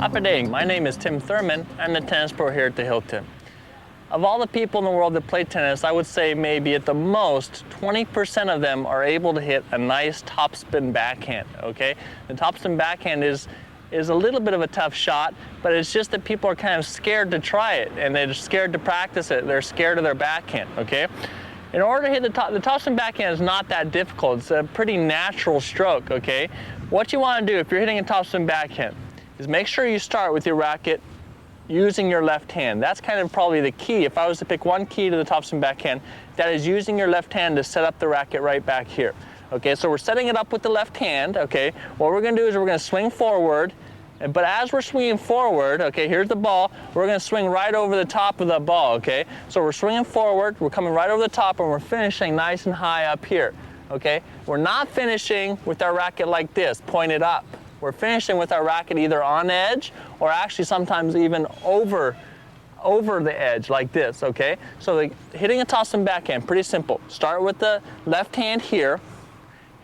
Happy my name is Tim Thurman. I'm the tennis pro here at the Hilton. Of all the people in the world that play tennis, I would say maybe at the most 20% of them are able to hit a nice topspin backhand, okay? The topspin backhand is a little bit of a tough shot, but it's just that people are kind of scared to try it and they're scared to practice it. They're scared of their backhand, okay? In order to hit the topspin backhand is not that difficult. It's a pretty natural stroke, okay? What you want to do if you're hitting a topspin backhand is make sure you start with your racket using your left hand. That's kind of probably the key. If I was to pick one key to the topspin backhand, that is using your left hand to set up the racket right back here. Okay, so we're setting it up with the left hand, okay? What we're gonna do is we're gonna swing forward, but as we're swinging forward, okay, here's the ball, we're gonna swing right over the top of the ball, okay? So we're swinging forward, we're coming right over the top, and we're finishing nice and high up here, okay? We're not finishing with our racket like this, pointed up. We're finishing with our racket either on edge or actually sometimes even over the edge like this, okay? So hitting a topspin backhand, pretty simple. Start with the left hand here,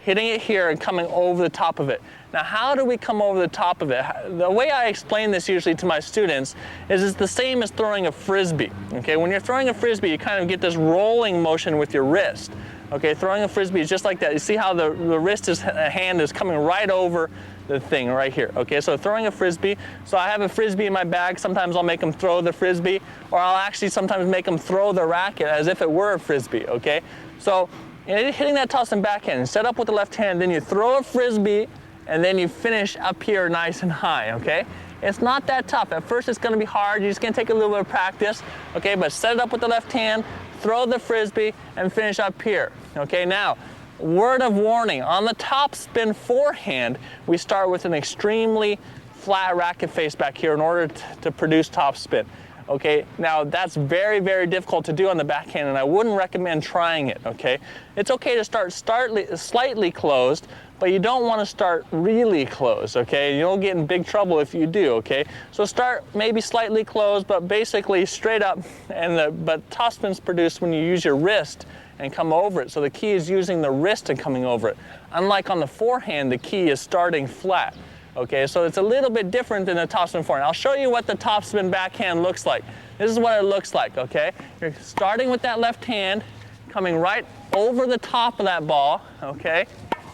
hitting it here and coming over the top of it. Now, how do we come over the top of it? The way I explain this usually to my students is it's the same as throwing a frisbee, okay? When you're throwing a frisbee, you kind of get this rolling motion with your wrist, okay? Throwing a frisbee is just like that. You see how the hand is coming right over the thing right here, okay? So throwing a frisbee, so I have a frisbee in my bag. Sometimes I'll make them throw the frisbee, or I'll actually sometimes make them throw the racket as if it were a frisbee, okay? So hitting that topspin backhand, set up with the left hand, then you throw a frisbee, and then you finish up here nice and high, okay? It's not that tough. At first it's gonna be hard, you're just gonna take a little bit of practice, okay? But set it up with the left hand, throw the frisbee, and finish up here, okay? Now, word of warning, on the topspin forehand, we start with an extremely flat racket face back here in order to produce topspin. Okay, now that's very, very difficult to do on the backhand, and I wouldn't recommend trying it, okay? It's okay to start slightly closed, but you don't want to start really closed, okay? You'll get in big trouble if you do, okay? So start maybe slightly closed, but basically straight up, but topspin's produced when you use your wrist and come over it. So the key is using the wrist and coming over it. Unlike on the forehand, the key is starting flat. Okay, so it's a little bit different than the topspin forehand. I'll show you what the topspin backhand looks like. This is what it looks like, okay? You're starting with that left hand, coming right over the top of that ball, okay?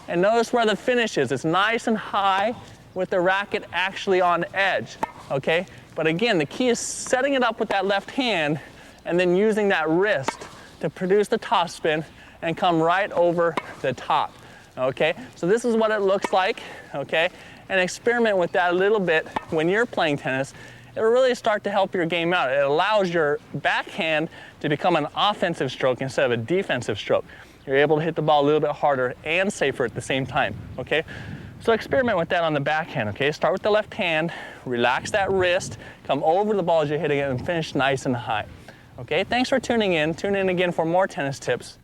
And notice where the finish is. It's nice and high with the racket actually on edge, okay? But again, the key is setting it up with that left hand and then using that wrist to produce the topspin and come right over the top, okay? So this is what it looks like, okay? And experiment with that a little bit when you're playing tennis. It'll really start to help your game out. It allows your backhand to become an offensive stroke instead of a defensive stroke. You're able to hit the ball a little bit harder and safer at the same time, okay? So experiment with that on the backhand, okay? Start with the left hand, relax that wrist, come over the ball as you're hitting it, and finish nice and high. Okay, thanks for tuning in. Tune in again for more tennis tips.